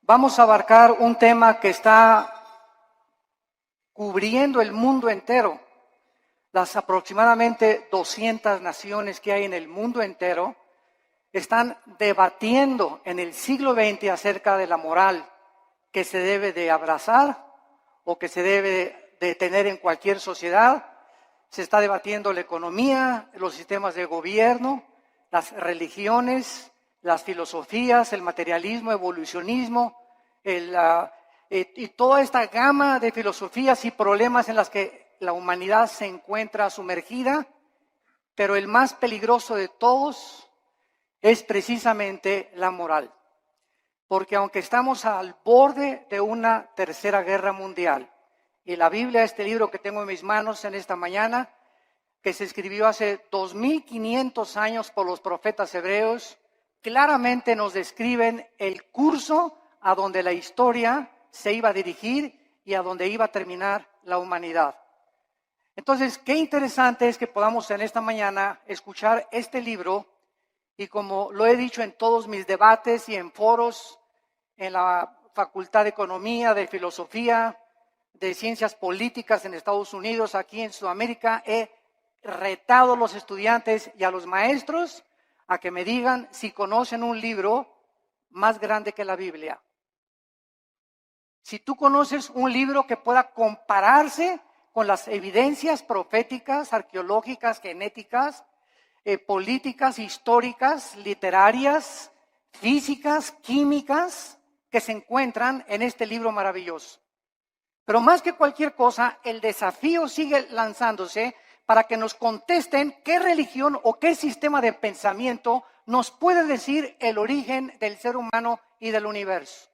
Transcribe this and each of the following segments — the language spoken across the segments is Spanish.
vamos a abarcar un tema que está cubriendo el mundo entero. Las aproximadamente 200 naciones que hay en el mundo entero están debatiendo en el siglo XX acerca de la moral que se debe de abrazar o que se debe de tener en cualquier sociedad. Se está debatiendo la economía, los sistemas de gobierno, las religiones, las filosofías, el materialismo, evolucionismo, y toda esta gama de filosofías y problemas en las que la humanidad se encuentra sumergida, pero el más peligroso de todos es precisamente la moral. Porque aunque estamos al borde de una tercera guerra mundial, y la Biblia, este libro que tengo en mis manos en esta mañana, que se escribió hace 2500 años por los profetas hebreos, claramente nos describen el curso a donde la historia se iba a dirigir y a donde iba a terminar la humanidad. Entonces, qué interesante es que podamos en esta mañana escuchar este libro, y como lo he dicho en todos mis debates y en foros, en la Facultad de Economía, de Filosofía, de Ciencias Políticas en Estados Unidos, aquí en Sudamérica, he retado a los estudiantes y a los maestros a que me digan si conocen un libro más grande que la Biblia. Si tú conoces un libro que pueda compararse con las evidencias proféticas, arqueológicas, genéticas, políticas, históricas, literarias, físicas, químicas, que se encuentran en este libro maravilloso. Pero más que cualquier cosa, el desafío sigue lanzándose para que nos contesten qué religión o qué sistema de pensamiento nos puede decir el origen del ser humano y del universo.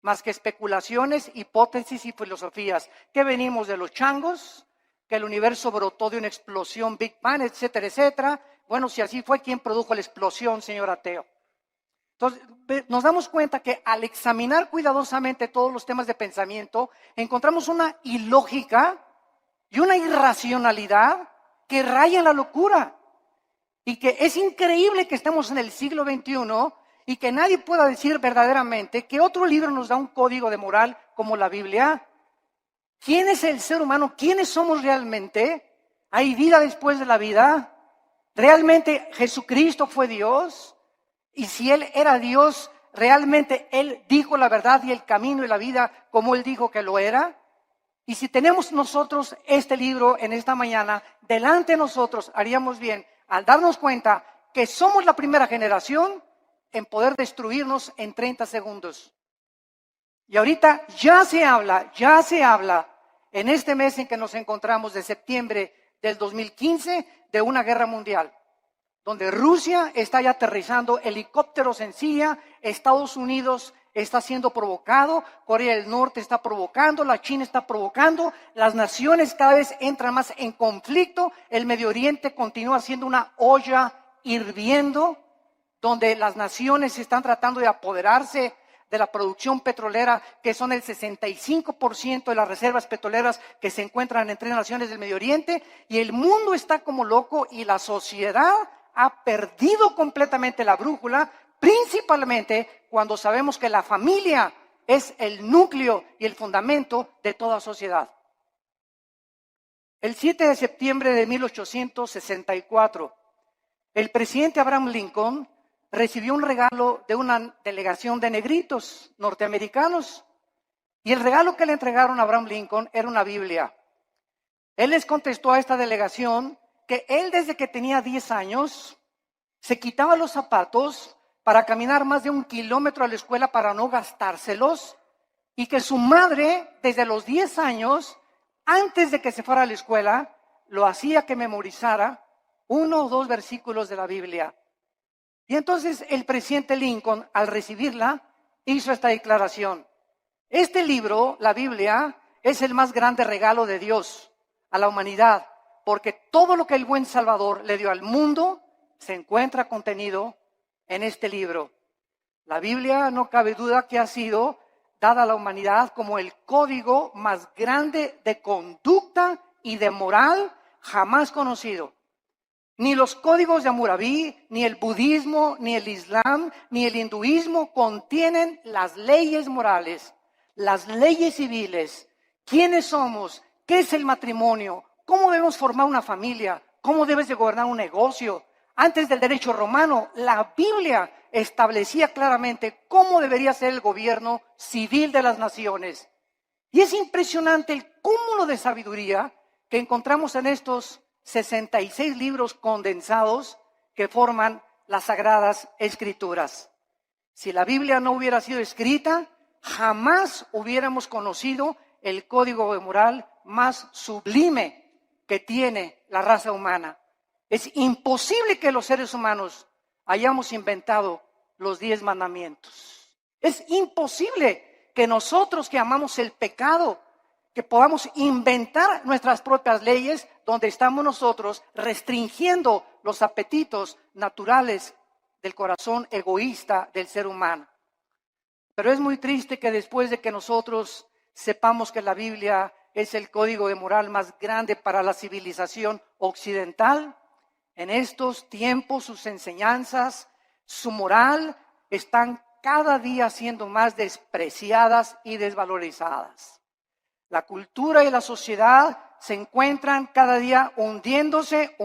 Más que especulaciones, hipótesis y filosofías. Que venimos de los changos, que el universo brotó de una explosión, Big Bang, etcétera, etcétera. Bueno, si así fue, ¿quién produjo la explosión, señor ateo? Entonces, nos damos cuenta que al examinar cuidadosamente todos los temas de pensamiento, encontramos una ilógica y una irracionalidad que raya en la locura. Y que es increíble que estemos en el siglo XXI y que nadie pueda decir verdaderamente que otro libro nos da un código de moral como la Biblia. ¿Quién es el ser humano? ¿Quiénes somos realmente? ¿Hay vida después de la vida? ¿Realmente Jesucristo fue Dios? Y si Él era Dios, ¿realmente Él dijo la verdad y el camino y la vida como Él dijo que lo era? Y si tenemos nosotros este libro en esta mañana, delante de nosotros haríamos bien al darnos cuenta que somos la primera generación en poder destruirnos en 30 segundos. Y ahorita ya se habla en este mes en que nos encontramos de septiembre del 2015 de una guerra mundial, donde Rusia está ya aterrizando helicópteros en Siria, Estados Unidos está siendo provocado, Corea del Norte está provocando, la China está provocando, las naciones cada vez entran más en conflicto, el Medio Oriente continúa siendo una olla hirviendo, donde las naciones están tratando de apoderarse de la producción petrolera, que son el 65% de las reservas petroleras que se encuentran en 3 naciones del Medio Oriente, y el mundo está como loco y la sociedad ha perdido completamente la brújula, principalmente cuando sabemos que la familia es el núcleo y el fundamento de toda sociedad. El 7 de septiembre de 1864, el presidente Abraham Lincoln recibió un regalo de una delegación de negritos norteamericanos, y el regalo que le entregaron a Abraham Lincoln era una Biblia. Él les contestó a esta delegación que él desde que tenía 10 años se quitaba los zapatos para caminar más de 1 kilómetro a la escuela para no gastárselos, y que su madre desde los 10 años, antes de que se fuera a la escuela, lo hacía que memorizara 1 o 2 versículos de la Biblia. Y entonces el presidente Lincoln, al recibirla, hizo esta declaración: este libro, la Biblia, es el más grande regalo de Dios a la humanidad, porque todo lo que el buen Salvador le dio al mundo se encuentra contenido en este libro. La Biblia, no cabe duda que ha sido dada a la humanidad como el código más grande de conducta y de moral jamás conocido. Ni los códigos de Hammurabi, ni el budismo, ni el islam, ni el hinduismo contienen las leyes morales, las leyes civiles. ¿Quiénes somos? ¿Qué es el matrimonio? ¿Cómo debemos formar una familia? ¿Cómo debes de gobernar un negocio? Antes del derecho romano, la Biblia establecía claramente cómo debería ser el gobierno civil de las naciones. Y es impresionante el cúmulo de sabiduría que encontramos en estos 66 libros condensados que forman las Sagradas Escrituras. Si la Biblia no hubiera sido escrita, jamás hubiéramos conocido el código moral más sublime que tiene la raza humana. Es imposible que los seres humanos hayamos inventado los 10 mandamientos. Es imposible que nosotros que amamos el pecado, que podamos inventar nuestras propias leyes donde estamos nosotros restringiendo los apetitos naturales del corazón egoísta del ser humano. Pero es muy triste que después de que nosotros sepamos que la Biblia es el código de moral más grande para la civilización occidental, en estos tiempos sus enseñanzas, su moral están cada día siendo más despreciadas y desvalorizadas. La cultura y la sociedad se encuentran cada día hundiéndose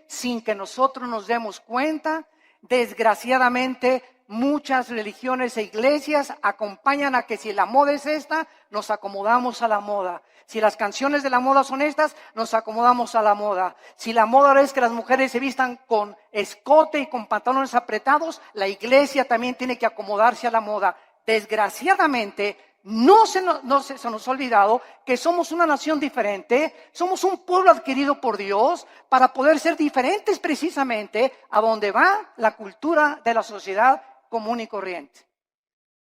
sin que nosotros nos demos cuenta. Desgraciadamente, muchas religiones e iglesias acompañan a que si la moda es esta, nos acomodamos a la moda. Si las canciones de la moda son estas, nos acomodamos a la moda. Si la moda es que las mujeres se vistan con escote y con pantalones apretados, la iglesia también tiene que acomodarse a la moda. Desgraciadamente, no se nos ha olvidado que somos una nación diferente, somos un pueblo adquirido por Dios para poder ser diferentes precisamente a donde va la cultura de la sociedad común y corriente.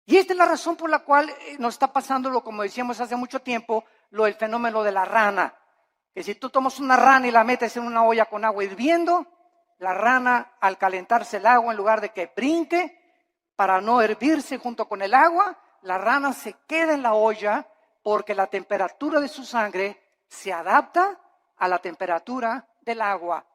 Y esta es la razón por la cual nos está pasando, como decíamos hace mucho tiempo, el fenómeno de la rana. Que si tú tomas una rana y la metes en una olla con agua hirviendo, la rana al calentarse el agua, en lugar de que brinque para no hervirse junto con el agua, la rana se queda en la olla porque la temperatura de su sangre se adapta a la temperatura del agua.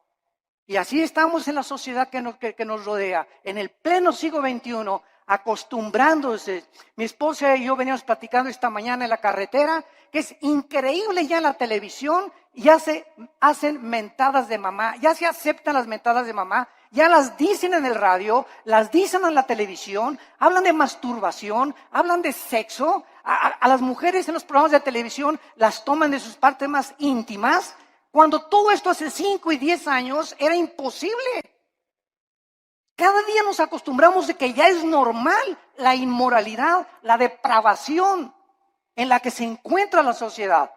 Y así estamos en la sociedad que nos rodea, en el pleno siglo XXI, acostumbrándose. Mi esposa y yo veníamos platicando esta mañana en la carretera, que es increíble ya en la televisión, ya se hacen mentadas de mamá, ya se aceptan las mentadas de mamá, ya las dicen en el radio, las dicen en la televisión, hablan de masturbación, hablan de sexo, a las mujeres en los programas de televisión las toman de sus partes más íntimas, cuando todo esto hace 5 y 10 años era imposible. Cada día nos acostumbramos de que ya es normal la inmoralidad, la depravación en la que se encuentra la sociedad.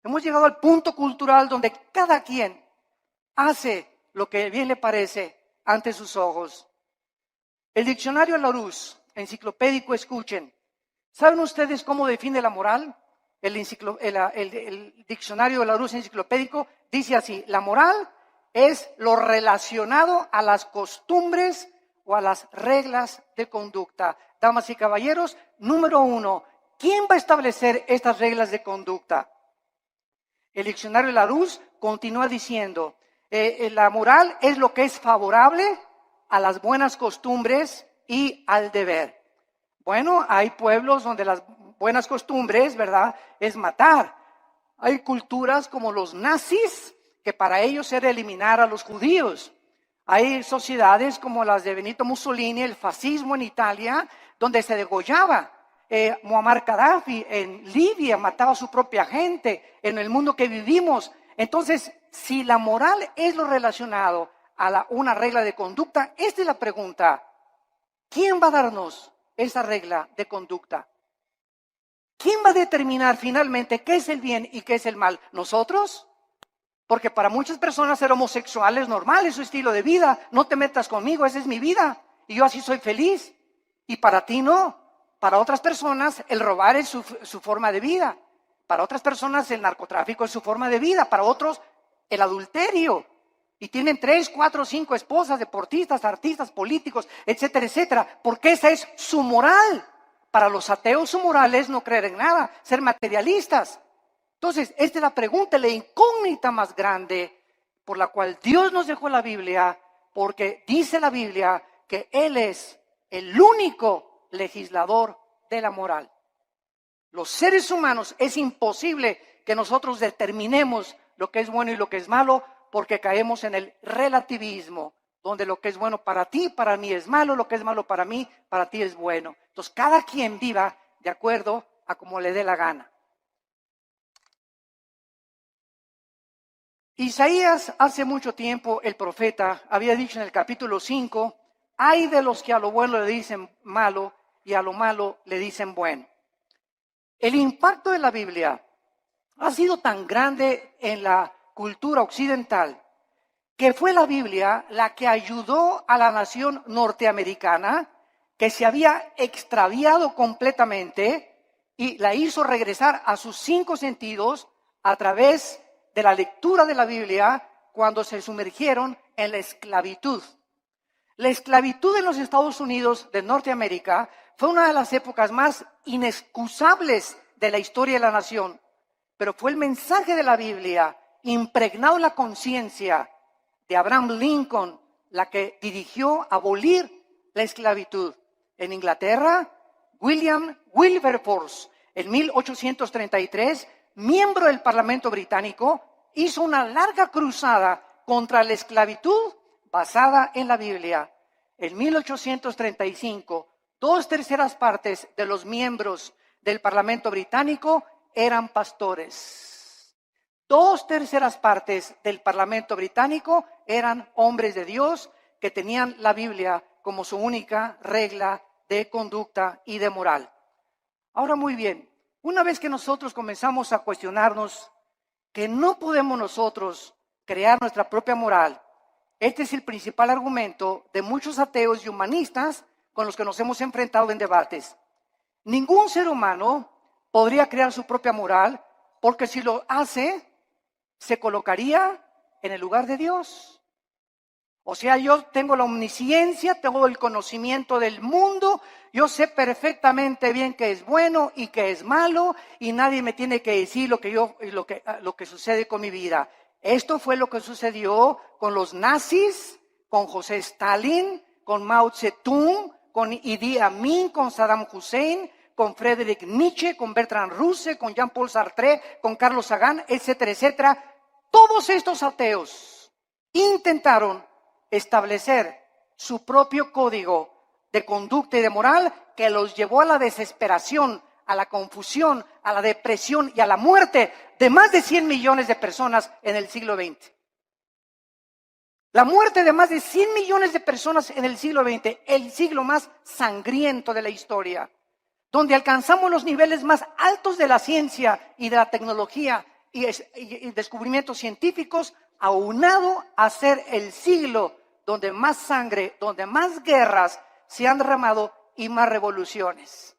Hemos llegado al punto cultural donde cada quien hace lo que bien le parece ante sus ojos. El diccionario Larousse, enciclopédico, escuchen. ¿Saben ustedes cómo define la moral? El diccionario de Larousse enciclopédico dice así: la moral es lo relacionado a las costumbres o a las reglas de conducta. Damas y caballeros, número 1, ¿quién va a establecer estas reglas de conducta? El diccionario Larousse continúa diciendo, la moral es lo que es favorable a las buenas costumbres y al deber. Bueno, hay pueblos donde las buenas costumbres, ¿verdad?, es matar. Hay culturas como los nazis, que para ellos era eliminar a los judíos. Hay sociedades como las de Benito Mussolini, el fascismo en Italia, donde se degollaba. Muammar Gaddafi en Libia mataba a su propia gente. En el mundo que vivimos. Entonces, si la moral es lo relacionado a una regla de conducta, esta es la pregunta: ¿quién va a darnos esa regla de conducta? ¿Quién va a determinar finalmente qué es el bien y qué es el mal? ¿Nosotros? Porque para muchas personas ser homosexual es normal, es su estilo de vida. No te metas conmigo, esa es mi vida y yo así soy feliz. Y para ti no. Para otras personas el robar es su forma de vida. Para otras personas el narcotráfico es su forma de vida. Para otros el adulterio. Y tienen 3, 4, 5 esposas, deportistas, artistas, políticos, etcétera, etcétera. Porque esa es su moral. Para los ateos su moral es no creer en nada, ser materialistas. Entonces, esta es la pregunta, la incógnita más grande por la cual Dios nos dejó la Biblia, porque dice la Biblia que Él es el único legislador de la moral. Los seres humanos es imposible que nosotros determinemos lo que es bueno y lo que es malo, porque caemos en el relativismo, donde lo que es bueno para ti, para mí es malo, lo que es malo para mí, para ti es bueno. Entonces, cada quien viva de acuerdo a como le dé la gana. Isaías, hace mucho tiempo, el profeta, había dicho en el capítulo 5, hay de los que a lo bueno le dicen malo y a lo malo le dicen bueno. El impacto de la Biblia ha sido tan grande en la cultura occidental que fue la Biblia la que ayudó a la nación norteamericana, que se había extraviado completamente, y la hizo regresar a sus 5 sentidos a través de la lectura de la Biblia cuando se sumergieron en la esclavitud. La esclavitud en los Estados Unidos de Norteamérica fue una de las épocas más inexcusables de la historia de la nación, pero fue el mensaje de la Biblia impregnado en la conciencia de Abraham Lincoln la que dirigió abolir la esclavitud. En Inglaterra, William Wilberforce, en 1833, miembro del Parlamento británico, hizo una larga cruzada contra la esclavitud basada en la Biblia. En 1835, 2/3 partes de los miembros del Parlamento británico eran pastores. 2/3 partes del Parlamento británico eran hombres de Dios que tenían la Biblia como su única regla de conducta y de moral. Ahora, muy bien, una vez que nosotros comenzamos a cuestionarnos que no podemos nosotros crear nuestra propia moral, este es el principal argumento de muchos ateos y humanistas con los que nos hemos enfrentado en debates. Ningún ser humano podría crear su propia moral, porque si lo hace, se colocaría en el lugar de Dios. O sea, yo tengo la omnisciencia, tengo el conocimiento del mundo, yo sé perfectamente bien qué es bueno y qué es malo, y nadie me tiene que decir lo que sucede con mi vida. Esto fue lo que sucedió con los nazis, con José Stalin, con Mao Zedong, con Idi Amin, con Saddam Hussein, con Friedrich Nietzsche, con Bertrand Russell, con Jean-Paul Sartre, con Carlos Sagan, etcétera, etcétera. Todos estos ateos intentaron establecer su propio código de conducta y de moral que los llevó a la desesperación, a la confusión, a la depresión y a la muerte de más de 100 millones de personas en el siglo XX. La muerte de más de 100 millones de personas en el siglo XX, el siglo más sangriento de la historia, donde alcanzamos los niveles más altos de la ciencia y de la tecnología y descubrimientos científicos, aunado a ser el siglo donde más sangre, donde más guerras se han derramado y más revoluciones.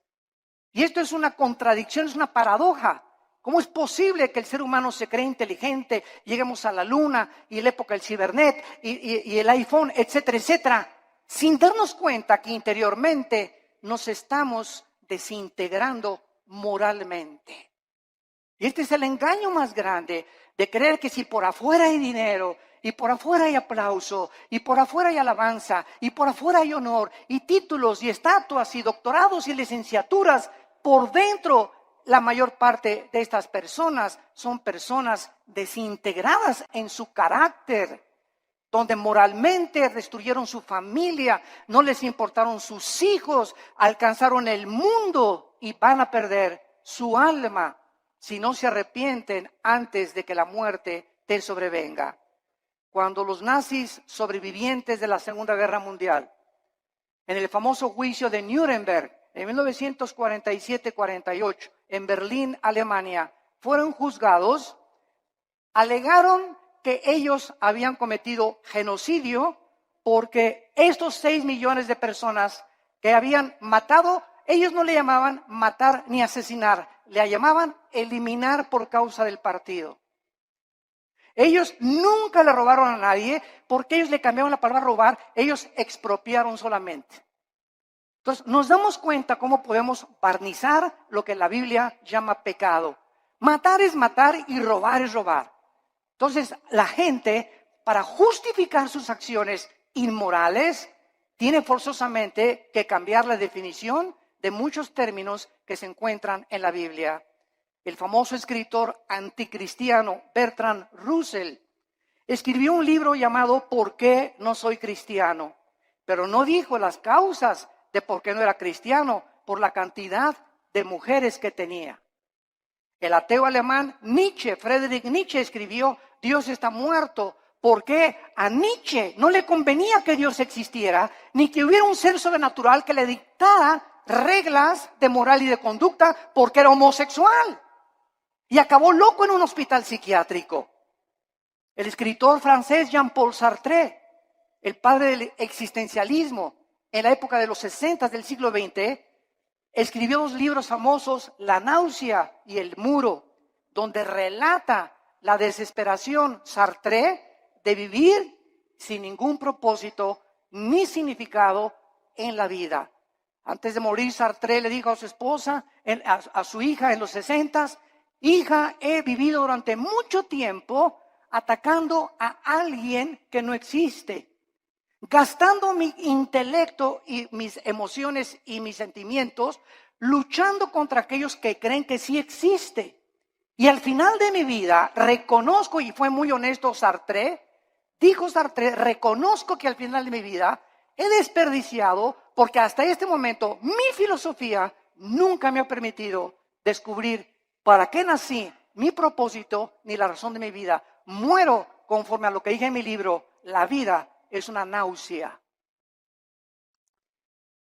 Y esto es una contradicción, es una paradoja. ¿Cómo es posible que el ser humano se cree inteligente, lleguemos a la luna y la época del cibernet y el iPhone, etcétera, etcétera, sin darnos cuenta que interiormente nos estamos desintegrando moralmente? Y este es el engaño más grande, de creer que si por afuera hay dinero, y por afuera hay aplauso, y por afuera hay alabanza, y por afuera hay honor, y títulos, y estatuas, y doctorados, y licenciaturas, por dentro la mayor parte de estas personas son personas desintegradas en su carácter, donde moralmente destruyeron su familia, no les importaron sus hijos, alcanzaron el mundo y van a perder su alma si no se arrepienten antes de que la muerte te sobrevenga. Cuando los nazis sobrevivientes de la Segunda Guerra Mundial, en el famoso juicio de Nuremberg, en 1947-48, en Berlín, Alemania, fueron juzgados, alegaron que ellos habían cometido genocidio porque estos 6 millones de personas que habían matado, ellos no le llamaban matar ni asesinar, le llamaban eliminar por causa del partido. Ellos nunca le robaron a nadie porque ellos le cambiaron la palabra robar, ellos expropiaron solamente. Entonces nos damos cuenta cómo podemos barnizar lo que la Biblia llama pecado. Matar es matar y robar es robar. Entonces, la gente, para justificar sus acciones inmorales, tiene forzosamente que cambiar la definición de muchos términos que se encuentran en la Biblia. El famoso escritor anticristiano Bertrand Russell escribió un libro llamado ¿Por qué no soy cristiano? Pero no dijo las causas de por qué no era cristiano, por la cantidad de mujeres que tenía. El ateo alemán Nietzsche, Friedrich Nietzsche, escribió Dios está muerto, porque a Nietzsche no le convenía que Dios existiera, ni que hubiera un ser sobrenatural que le dictara reglas de moral y de conducta porque era homosexual. Y acabó loco en un hospital psiquiátrico. El escritor francés Jean-Paul Sartre, el padre del existencialismo, en la época de los 60 del siglo XX, escribió 2 libros famosos, La náusea y El muro, donde relata la desesperación Sartre de vivir sin ningún propósito ni significado en la vida. Antes de morir, Sartre le dijo a su esposa, a su hija en los 60, hija, he vivido durante mucho tiempo atacando a alguien que no existe, gastando mi intelecto y mis emociones y mis sentimientos, luchando contra aquellos que creen que sí existe. Y al final de mi vida reconozco, y fue muy honesto Sartre, dijo Sartre, reconozco que al final de mi vida he desperdiciado, porque hasta este momento mi filosofía nunca me ha permitido descubrir para qué nací, mi propósito, ni la razón de mi vida. Muero conforme a lo que dije en mi libro, la vida es una náusea.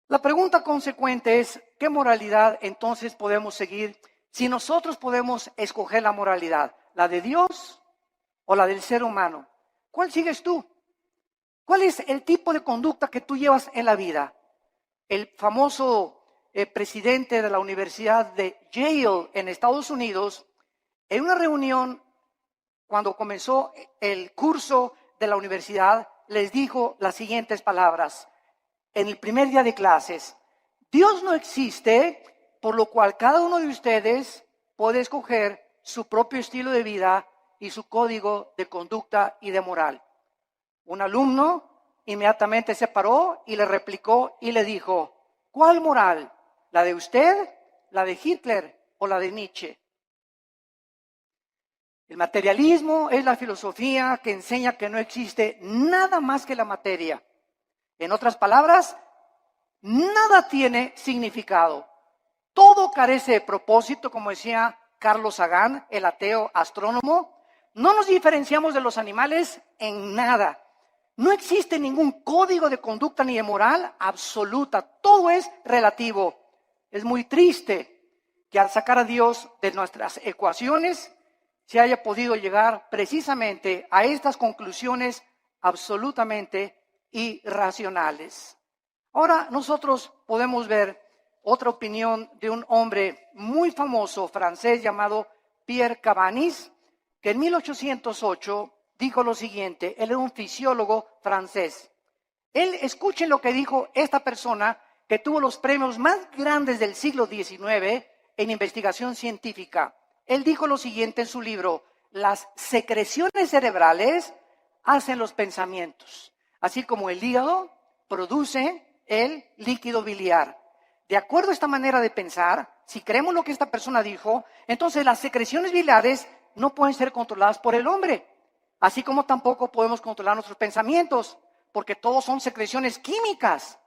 La pregunta consecuente es, ¿qué moralidad entonces podemos seguir si nosotros podemos escoger la moralidad? ¿La de Dios o la del ser humano? ¿Cuál sigues tú? ¿Cuál es el tipo de conducta que tú llevas en la vida? El famoso presidente de la Universidad de Yale en Estados Unidos, en una reunión cuando comenzó el curso de la universidad, les dijo las siguientes palabras. En el primer día de clases, Dios no existe, por lo cual cada uno de ustedes puede escoger su propio estilo de vida y su código de conducta y de moral. Un alumno inmediatamente se paró y le replicó y le dijo, ¿cuál moral? ¿La de usted, la de Hitler o la de Nietzsche? El materialismo es la filosofía que enseña que no existe nada más que la materia. En otras palabras, nada tiene significado. Todo carece de propósito, como decía Carlos Sagan, el ateo astrónomo. No nos diferenciamos de los animales en nada. No existe ningún código de conducta ni de moral absoluta. Todo es relativo. Es muy triste que al sacar a Dios de nuestras ecuaciones se haya podido llegar precisamente a estas conclusiones absolutamente irracionales. Ahora nosotros podemos ver otra opinión de un hombre muy famoso francés llamado Pierre Cabanis, que en 1808 dijo lo siguiente. Él era un fisiólogo francés. Escuchen lo que dijo esta persona que tuvo los premios más grandes del siglo XIX en investigación científica. Él dijo lo siguiente en su libro: las secreciones cerebrales hacen los pensamientos, así como el hígado produce el líquido biliar. De acuerdo a esta manera de pensar, si creemos lo que esta persona dijo, entonces las secreciones biliares no pueden ser controladas por el hombre, así como tampoco podemos controlar nuestros pensamientos, porque todos son secreciones químicas.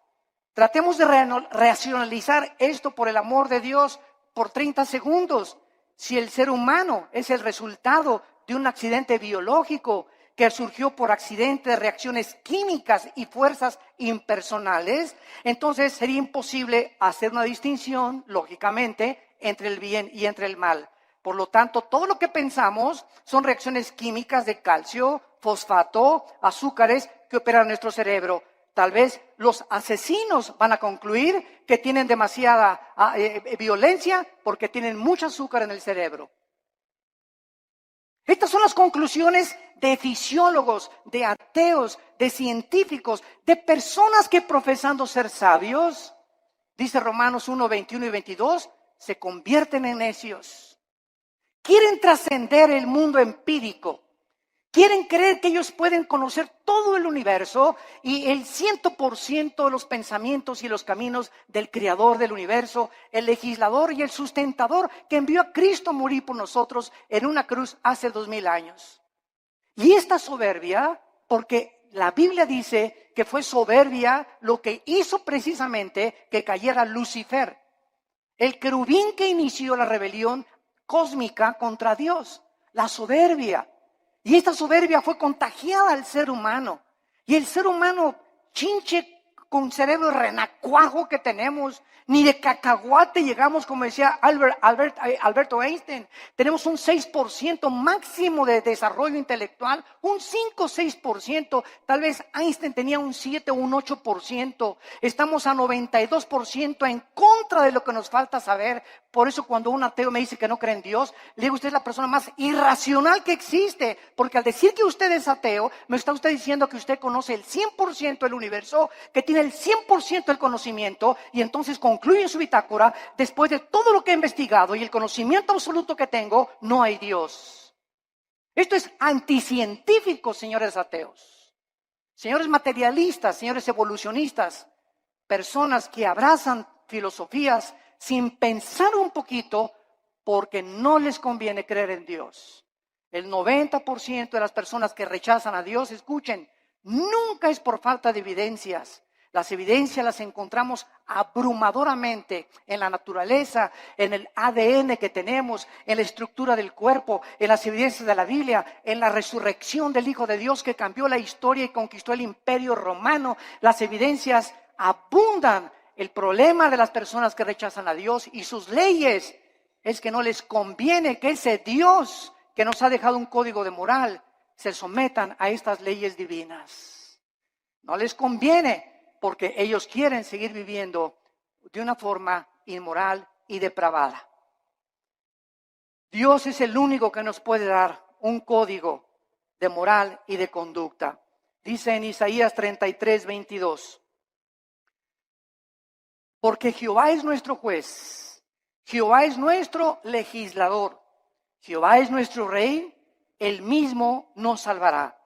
Tratemos de racionalizar esto, por el amor de Dios, por 30 segundos. Si el ser humano es el resultado de un accidente biológico que surgió por accidente de reacciones químicas y fuerzas impersonales, entonces sería imposible hacer una distinción, lógicamente, entre el bien y entre el mal. Por lo tanto, todo lo que pensamos son reacciones químicas de calcio, fosfato, azúcares que operan en nuestro cerebro. Tal vez los asesinos van a concluir que tienen demasiada violencia porque tienen mucho azúcar en el cerebro. Estas son las conclusiones de fisiólogos, de ateos, de científicos, de personas que profesando ser sabios, dice Romanos 1, 21 y 22, se convierten en necios. Quieren trascender el mundo empírico. Quieren creer que ellos pueden conocer todo el universo y el 100% de los pensamientos y los caminos del creador del universo, el legislador y el sustentador que envió a Cristo a morir por nosotros en una cruz hace 2000 años. Y esta soberbia, porque la Biblia dice que fue soberbia lo que hizo precisamente que cayera Lucifer, el querubín que inició la rebelión cósmica contra Dios, la soberbia. Y esta soberbia fue contagiada al ser humano. Y el ser humano, chinche con cerebro renacuajo que tenemos, ni de cacahuate llegamos, como decía Alberto Einstein. Tenemos un 6% máximo de desarrollo intelectual, un 5 o 6%. Tal vez Einstein tenía un 7 o un 8%. Estamos a 92% en contra de lo que nos falta saber. Por eso cuando un ateo me dice que no cree en Dios, le digo, usted es la persona más irracional que existe. Porque al decir que usted es ateo, me está usted diciendo que usted conoce el 100% del universo, que tiene el 100% del conocimiento, y entonces concluye en su bitácora, después de todo lo que he investigado y el conocimiento absoluto que tengo, no hay Dios. Esto es anticientífico, señores ateos. Señores materialistas, señores evolucionistas, personas que abrazan filosofías sin pensar un poquito porque no les conviene creer en Dios. El 90% de las personas que rechazan a Dios, escuchen, nunca es por falta de evidencias. Las evidencias las encontramos abrumadoramente en la naturaleza, en el ADN que tenemos, en la estructura del cuerpo, en las evidencias de la Biblia, en la resurrección del Hijo de Dios que cambió la historia y conquistó el imperio romano. Las evidencias abundan. El problema de las personas que rechazan a Dios y sus leyes es que no les conviene que ese Dios que nos ha dejado un código de moral se sometan a estas leyes divinas. No les conviene porque ellos quieren seguir viviendo de una forma inmoral y depravada. Dios es el único que nos puede dar un código de moral y de conducta. Dice en Isaías 33:22. Porque Jehová es nuestro juez, Jehová es nuestro legislador, Jehová es nuestro rey, él mismo nos salvará.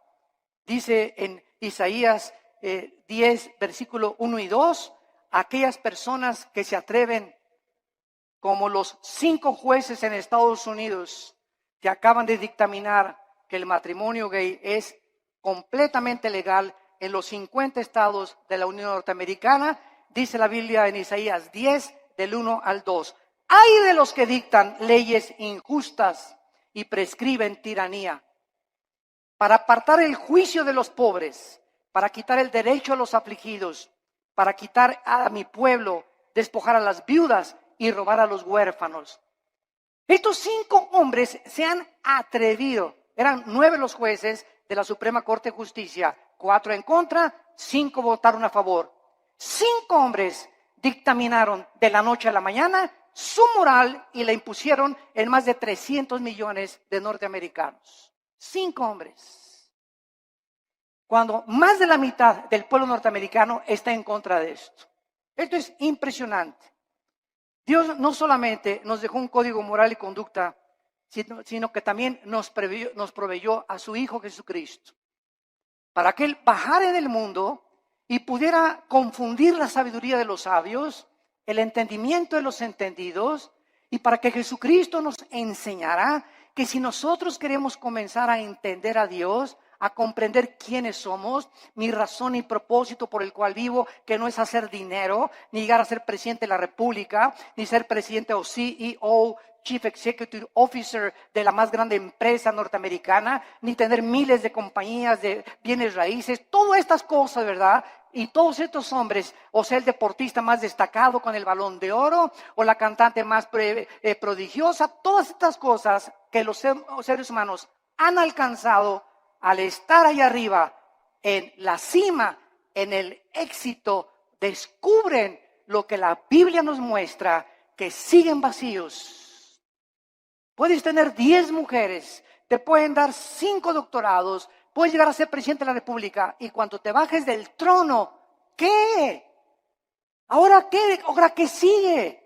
Dice en Isaías 10, versículo 1 y 2, aquellas personas que se atreven, como los 5 jueces en Estados Unidos, que acaban de dictaminar que el matrimonio gay es completamente legal en los 50 estados de la Unión Norteamericana. Dice la Biblia en Isaías 10, del 1 al 2. ¡Ay de los que dictan leyes injustas y prescriben tiranía! Para apartar el juicio de los pobres, para quitar el derecho a los afligidos, para quitar a mi pueblo, despojar a las viudas y robar a los huérfanos. Estos 5 hombres se han atrevido. Eran 9 los jueces de la Suprema Corte de Justicia. 4 en contra, 5 votaron a favor. 5 hombres dictaminaron de la noche a la mañana su moral y la impusieron en más de 300 millones de norteamericanos. 5 hombres. Cuando más de la mitad del pueblo norteamericano está en contra de esto. Esto es impresionante. Dios no solamente nos dejó un código moral y conducta, sino que también nos proveyó a su Hijo Jesucristo. Para que Él bajara en el mundo y pudiera confundir la sabiduría de los sabios, el entendimiento de los entendidos, y para que Jesucristo nos enseñara que si nosotros queremos comenzar a entender a Dios, a comprender quiénes somos, mi razón y propósito por el cual vivo, que no es hacer dinero, ni llegar a ser presidente de la República, ni ser presidente o CEO, Chief Executive Officer de la más grande empresa norteamericana, ni tener miles de compañías de bienes raíces, todas estas cosas, ¿verdad? Y todos estos hombres, o sea, el deportista más destacado con el Balón de Oro, o la cantante más prodigiosa, todas estas cosas que los seres humanos han alcanzado al estar ahí arriba, en la cima, en el éxito, descubren lo que la Biblia nos muestra, que siguen vacíos. Puedes tener 10 mujeres, te pueden dar 5 doctorados, puedes llegar a ser presidente de la República, y cuando te bajes del trono, ¿qué? ¿Ahora qué? ¿Ahora qué sigue?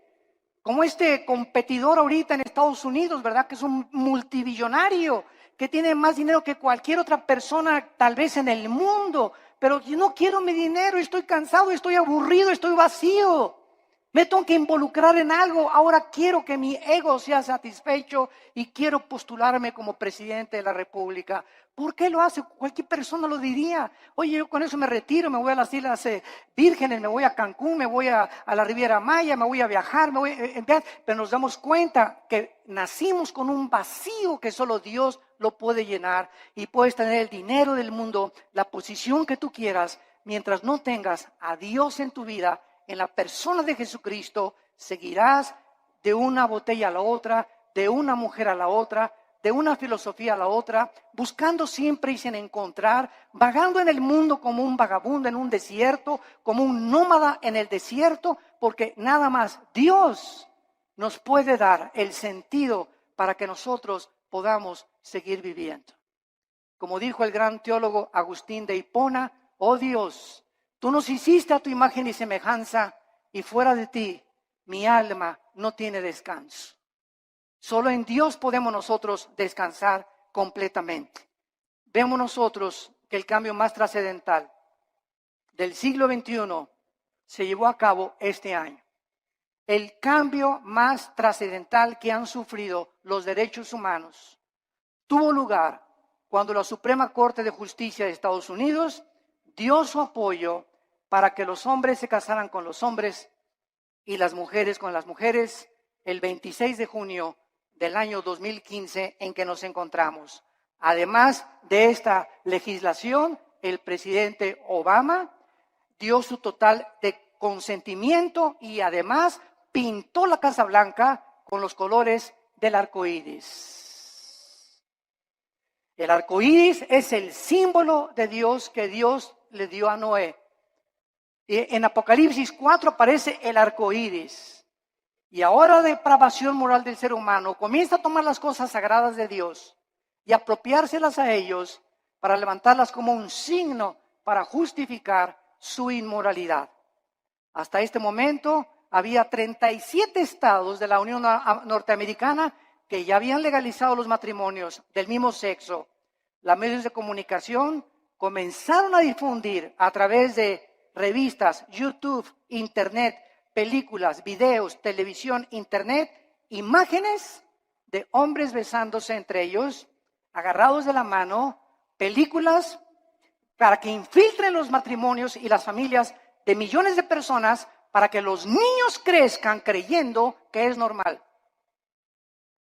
Como este competidor ahorita en Estados Unidos, ¿verdad? Que es un multibillonario, que tiene más dinero que cualquier otra persona tal vez en el mundo. Pero yo no quiero mi dinero, estoy cansado, estoy aburrido, estoy vacío. Me tengo que involucrar en algo. Ahora quiero que mi ego sea satisfecho y quiero postularme como presidente de la República. ¿Por qué lo hace? Cualquier persona lo diría. Oye, yo con eso me retiro, me voy a las Islas Vírgenes, me voy a Cancún, me voy a la Riviera Maya, me voy a viajar, pero nos damos cuenta que nacimos con un vacío que solo Dios lo puede llenar, y puedes tener el dinero del mundo, la posición que tú quieras, mientras no tengas a Dios en tu vida. En la persona de Jesucristo seguirás de una botella a la otra, de una mujer a la otra, de una filosofía a la otra, buscando siempre y sin encontrar, vagando en el mundo como un vagabundo en un desierto, como un nómada en el desierto, porque nada más Dios nos puede dar el sentido para que nosotros podamos seguir viviendo. Como dijo el gran teólogo Agustín de Hipona: oh Dios, tú nos hiciste a tu imagen y semejanza, y fuera de ti mi alma no tiene descanso. Solo en Dios podemos nosotros descansar completamente. Vemos nosotros que el cambio más trascendental del siglo XXI se llevó a cabo este año. El cambio más trascendental que han sufrido los derechos humanos tuvo lugar cuando la Suprema Corte de Justicia de Estados Unidos dio su apoyo para que los hombres se casaran con los hombres y las mujeres con las mujeres el 26 de junio del año 2015 en que nos encontramos. Además de esta legislación, el presidente Obama dio su total de consentimiento y además pintó la Casa Blanca con los colores del arco iris. El arco iris es el símbolo de Dios que Dios le dio a Noé. En Apocalipsis 4 aparece el arco iris. Y ahora la depravación moral del ser humano comienza a tomar las cosas sagradas de Dios y apropiárselas a ellos para levantarlas como un signo para justificar su inmoralidad. Hasta este momento había 37 estados de la Unión Norteamericana que ya habían legalizado los matrimonios del mismo sexo. Los medios de comunicación comenzaron a difundir a través de revistas, YouTube, Internet, películas, videos, televisión, Internet, imágenes de hombres besándose entre ellos, agarrados de la mano, películas para que infiltren los matrimonios y las familias de millones de personas para que los niños crezcan creyendo que es normal.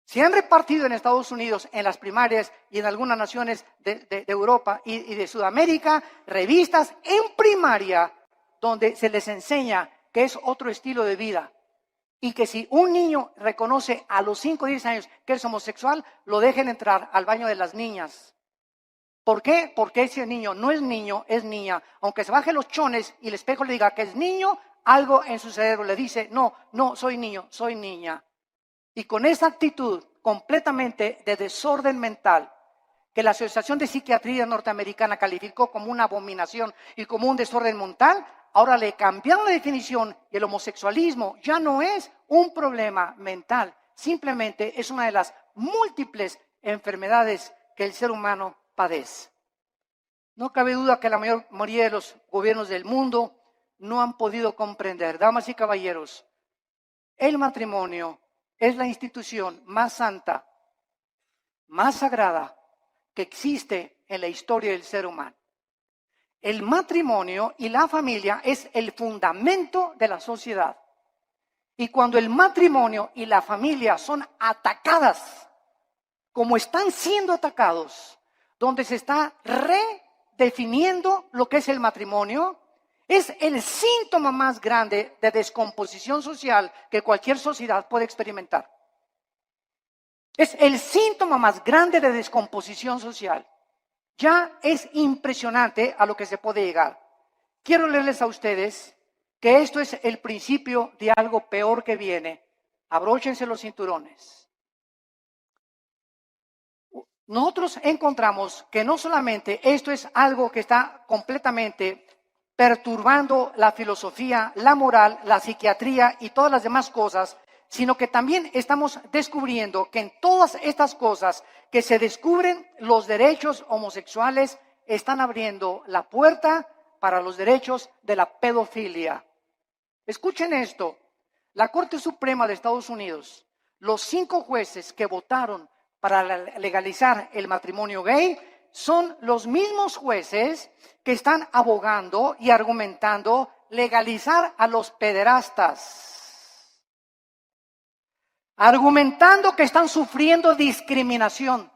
Se han repartido en Estados Unidos, en las primarias y en algunas naciones de Europa y de Sudamérica, revistas en primaria donde se les enseña que es otro estilo de vida y que si un niño reconoce a los 5 o 10 años que es homosexual, lo dejen entrar al baño de las niñas. ¿Por qué? Porque ese niño no es niño, es niña. Aunque se baje los chones y el espejo le diga que es niño, algo en su cerebro le dice: no, soy niño, soy niña. Y con esa actitud completamente de desorden mental, que la Asociación de Psiquiatría Norteamericana calificó como una abominación y como un desorden mental, ahora le cambiaron la definición y el homosexualismo ya no es un problema mental, simplemente es una de las múltiples enfermedades que el ser humano padece. No cabe duda que la mayoría de los gobiernos del mundo no han podido comprender, damas y caballeros, el matrimonio es la institución más santa, más sagrada que existe en la historia del ser humano. El matrimonio y la familia es el fundamento de la sociedad. Y cuando el matrimonio y la familia son atacadas, como están siendo atacados, donde se está redefiniendo lo que es el matrimonio, es el síntoma más grande de descomposición social que cualquier sociedad puede experimentar. Es el síntoma más grande de descomposición social. Ya es impresionante a lo que se puede llegar. Quiero leerles a ustedes que esto es el principio de algo peor que viene. Abróchense los cinturones. Nosotros encontramos que no solamente esto es algo que está completamente perturbando la filosofía, la moral, la psiquiatría y todas las demás cosas sino que también estamos descubriendo que en todas estas cosas que se descubren, los derechos homosexuales están abriendo la puerta para los derechos de la pedofilia. Escuchen esto, la Corte Suprema de Estados Unidos, los 5 jueces que votaron para legalizar el matrimonio gay son los mismos jueces que están abogando y argumentando legalizar a los pederastas, argumentando que están sufriendo discriminación,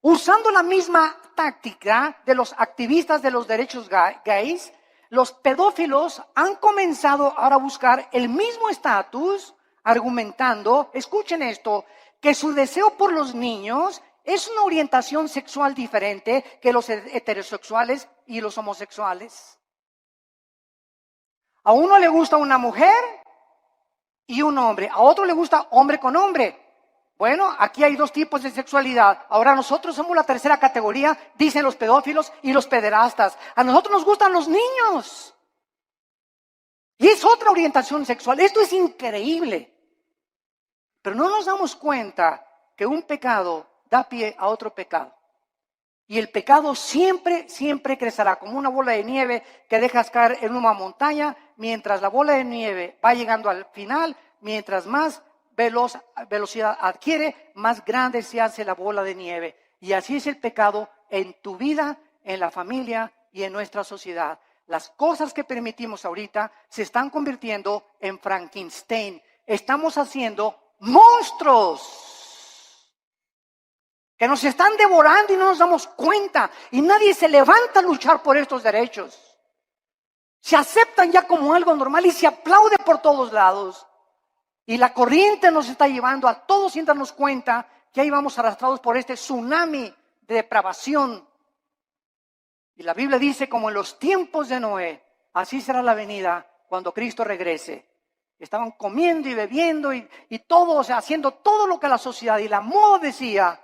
usando la misma táctica de los activistas de los derechos gays. Los pedófilos han comenzado ahora a buscar el mismo estatus, argumentando, escuchen esto, que su deseo por los niños es una orientación sexual diferente que los heterosexuales y los homosexuales. A uno le gusta una mujer y un hombre, a otro le gusta hombre con hombre. Bueno, aquí hay 2 tipos de sexualidad. Ahora nosotros somos la tercera categoría, dicen los pedófilos y los pederastas. A nosotros nos gustan los niños. Y es otra orientación sexual. Esto es increíble. Pero no nos damos cuenta que un pecado da pie a otro pecado. Y el pecado siempre, siempre crecerá como una bola de nieve que dejas caer en una montaña, mientras la bola de nieve va llegando al final, mientras más velocidad adquiere, más grande se hace la bola de nieve. Y así es el pecado en tu vida, en la familia y en nuestra sociedad. Las cosas que permitimos ahorita se están convirtiendo en Frankenstein. Estamos haciendo monstruos que nos están devorando y no nos damos cuenta. Y nadie se levanta a luchar por estos derechos. Se aceptan ya como algo normal y se aplaude por todos lados. Y la corriente nos está llevando a todos sin darnos cuenta que ahí vamos arrastrados por este tsunami de depravación. Y la Biblia dice, como en los tiempos de Noé, así será la venida cuando Cristo regrese. Estaban comiendo y bebiendo y todo, o sea, haciendo todo lo que la sociedad y la moda decía.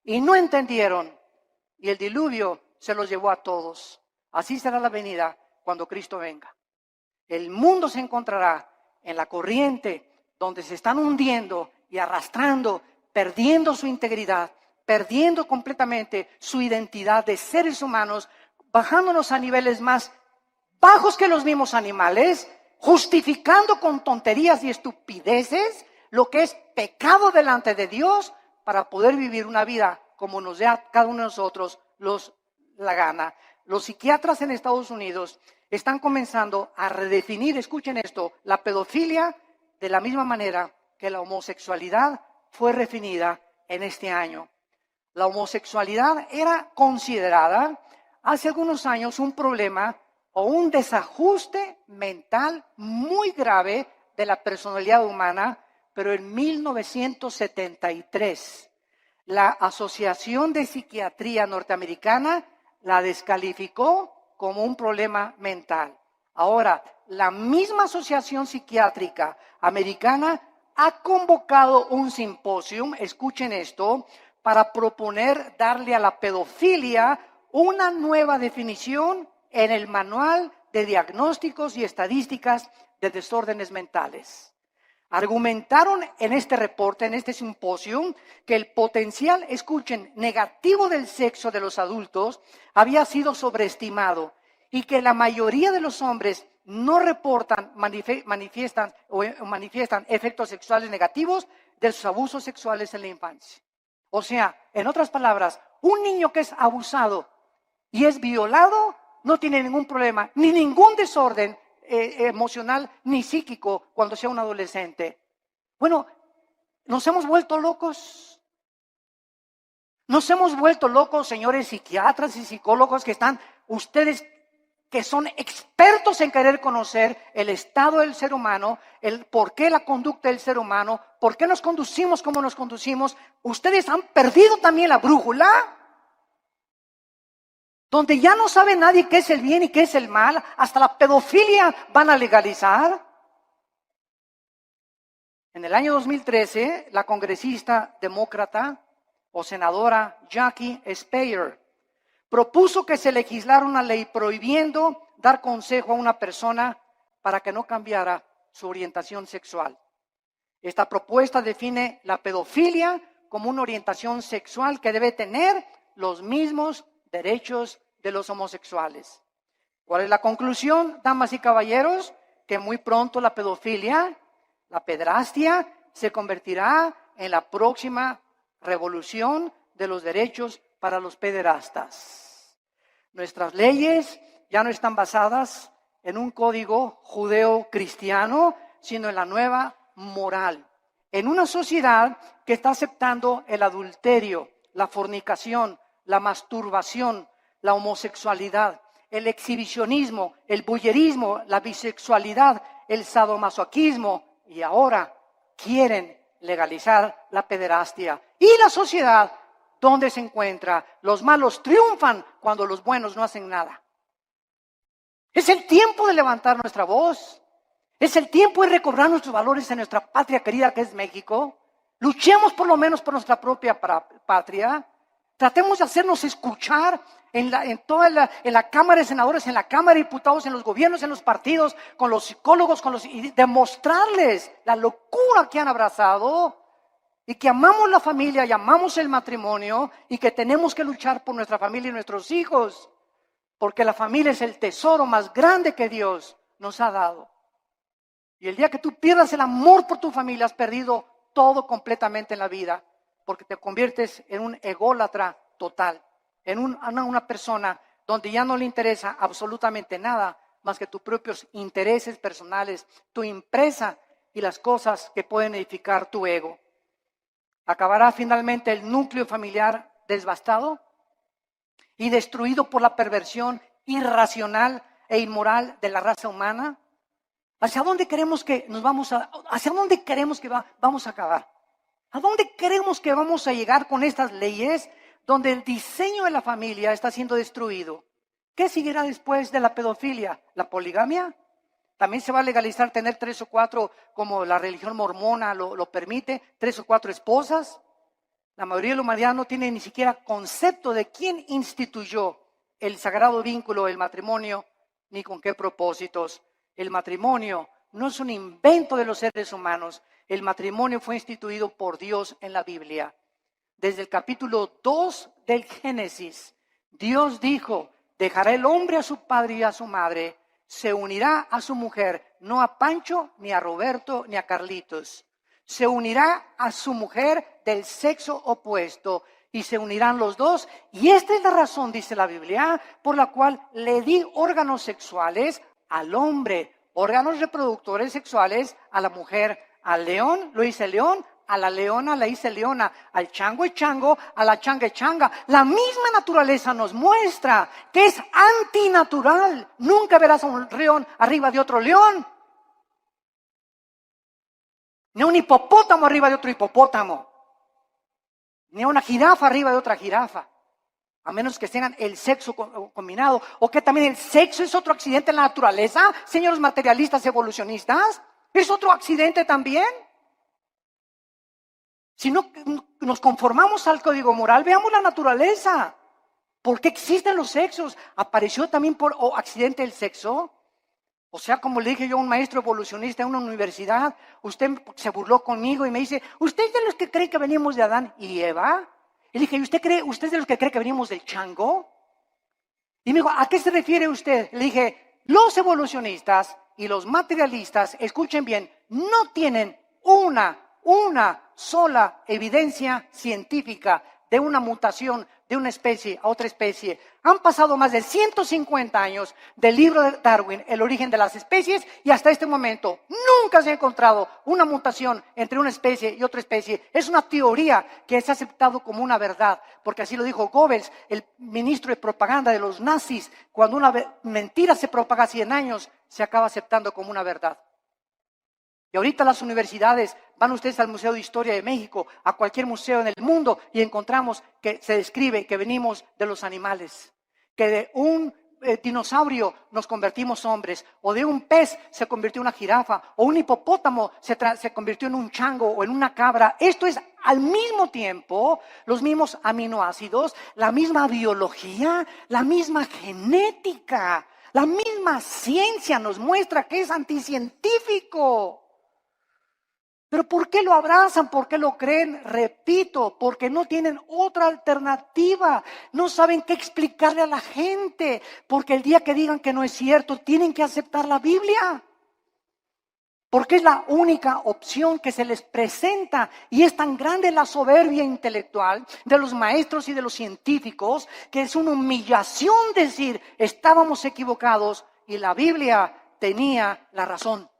Y no entendieron. Y el diluvio se los llevó a todos. Así será la venida cuando Cristo venga. El mundo se encontrará en la corriente donde se están hundiendo y arrastrando, perdiendo su integridad, perdiendo completamente su identidad de seres humanos, bajándonos a niveles más bajos que los mismos animales, justificando con tonterías y estupideces lo que es pecado delante de Dios para poder vivir una vida como nos dé a cada uno de nosotros la gana. Los psiquiatras en Estados Unidos están comenzando a redefinir, escuchen esto, la pedofilia de la misma manera que la homosexualidad fue redefinida en este año. La homosexualidad era considerada hace algunos años un problema o un desajuste mental muy grave de la personalidad humana, pero en 1973 la Asociación de Psiquiatría Norteamericana la descalificó como un problema mental. Ahora, la misma Asociación Psiquiátrica Americana ha convocado un simposio, escuchen esto, para proponer darle a la pedofilia una nueva definición en el Manual de Diagnósticos y Estadísticas de Desórdenes Mentales. Argumentaron en este reporte, en este simposio, que el potencial, escuchen, negativo del sexo de los adultos había sido sobreestimado y que la mayoría de los hombres no reportan, manifiestan efectos sexuales negativos de sus abusos sexuales en la infancia. O sea, en otras palabras, un niño que es abusado y es violado no tiene ningún problema, ni ningún desorden emocional ni psíquico cuando sea un adolescente. Bueno, nos hemos vuelto locos. Nos hemos vuelto locos, señores psiquiatras y psicólogos que están, ustedes que son expertos en querer conocer el estado del ser humano, el por qué la conducta del ser humano, por qué nos conducimos como nos conducimos. Ustedes han perdido también la brújula, donde ya no sabe nadie qué es el bien y qué es el mal, hasta la pedofilia van a legalizar. En el año 2013, la congresista demócrata o senadora Jackie Speier propuso que se legislara una ley prohibiendo dar consejo a una persona para que no cambiara su orientación sexual. Esta propuesta define la pedofilia como una orientación sexual que debe tener los mismos derechos de los homosexuales. ¿Cuál es la conclusión, damas y caballeros? Que muy pronto la pedofilia, la pedrastia, se convertirá en la próxima revolución de los derechos para los pederastas. Nuestras leyes ya no están basadas en un código judeo-cristiano, sino en la nueva moral. En una sociedad que está aceptando el adulterio, la fornicación, la masturbación, la homosexualidad, el exhibicionismo, el voyerismo, la bisexualidad, el sadomasoquismo y ahora quieren legalizar la pederastia. Y la sociedad, ¿dónde se encuentra? Los malos triunfan cuando los buenos no hacen nada. Es el tiempo de levantar nuestra voz. Es el tiempo de recobrar nuestros valores en nuestra patria querida que es México. Luchemos por lo menos por nuestra propia patria. Tratemos de hacernos escuchar en la Cámara de Senadores, en la Cámara de Diputados, en los gobiernos, en los partidos, con los psicólogos, y demostrarles la locura que han abrazado y que amamos la familia y amamos el matrimonio y que tenemos que luchar por nuestra familia y nuestros hijos, porque la familia es el tesoro más grande que Dios nos ha dado. Y el día que tú pierdas el amor por tu familia, has perdido todo completamente en la vida, porque te conviertes en un ególatra total, en una persona donde ya no le interesa absolutamente nada más que tus propios intereses personales, tu empresa y las cosas que pueden edificar tu ego. Acabará finalmente el núcleo familiar devastado y destruido por la perversión irracional e inmoral de la raza humana. ¿Hacia dónde queremos que vamos a acabar? ¿A dónde queremos que vamos a llegar con estas leyes donde el diseño de la familia está siendo destruido? ¿Qué seguirá después de la pedofilia? ¿La poligamia? ¿También se va a legalizar tener 3 o 4, como la religión mormona lo permite, 3 o 4 esposas? La mayoría de la humanidad no tiene ni siquiera concepto de quién instituyó el sagrado vínculo del matrimonio, ni con qué propósitos. El matrimonio no es un invento de los seres humanos. El matrimonio fue instituido por Dios en la Biblia. Desde el capítulo 2 del Génesis, Dios dijo: dejará el hombre a su padre y a su madre, se unirá a su mujer, no a Pancho, ni a Roberto, ni a Carlitos. Se unirá a su mujer del sexo opuesto y se unirán los dos. Y esta es la razón, dice la Biblia, por la cual le di órganos sexuales al hombre, órganos reproductores sexuales a la mujer. Al león lo hice león, a la leona la hice leona, al chango es chango, a la changa es changa. La misma naturaleza nos muestra que es antinatural. Nunca verás a un león arriba de otro león, ni a un hipopótamo arriba de otro hipopótamo, ni a una jirafa arriba de otra jirafa, a menos que tengan el sexo combinado. ¿O que también el sexo es otro accidente en la naturaleza, señores materialistas evolucionistas? ¿Es otro accidente también? Si no nos conformamos al código moral, veamos la naturaleza. ¿Por qué existen los sexos? ¿Apareció también por accidente el sexo? O sea, como le dije yo a un maestro evolucionista en una universidad, usted se burló conmigo y me dice: ¿usted es de los que cree que venimos de Adán y Eva? Y le dije: ¿usted es de los que cree que venimos del chango? Y me dijo: ¿a qué se refiere usted? Le dije: los evolucionistas y los materialistas, escuchen bien, no tienen una sola evidencia científica de una mutación de una especie a otra especie. Han pasado más de 150 años del libro de Darwin, El origen de las especies, y hasta este momento nunca se ha encontrado una mutación entre una especie y otra especie. Es una teoría que es aceptado como una verdad, porque así lo dijo Goebbels, el ministro de propaganda de los nazis. Cuando una mentira se propaga 100 años, se acaba aceptando como una verdad. Y ahorita las universidades, van ustedes al Museo de Historia de México, a cualquier museo en el mundo, y encontramos que se describe que venimos de los animales, que de un dinosaurio nos convertimos hombres, o de un pez se convirtió en una jirafa, o un hipopótamo se convirtió en un chango o en una cabra. Esto es al mismo tiempo los mismos aminoácidos, la misma biología, la misma genética. La misma ciencia nos muestra que es anticientífico. Pero ¿por qué lo abrazan? ¿Por qué lo creen? Repito, porque no tienen otra alternativa. No saben qué explicarle a la gente. Porque el día que digan que no es cierto, tienen que aceptar la Biblia. Porque es la única opción que se les presenta. Y es tan grande la soberbia intelectual de los maestros y de los científicos que es una humillación decir, estábamos equivocados y la Biblia tenía la razón.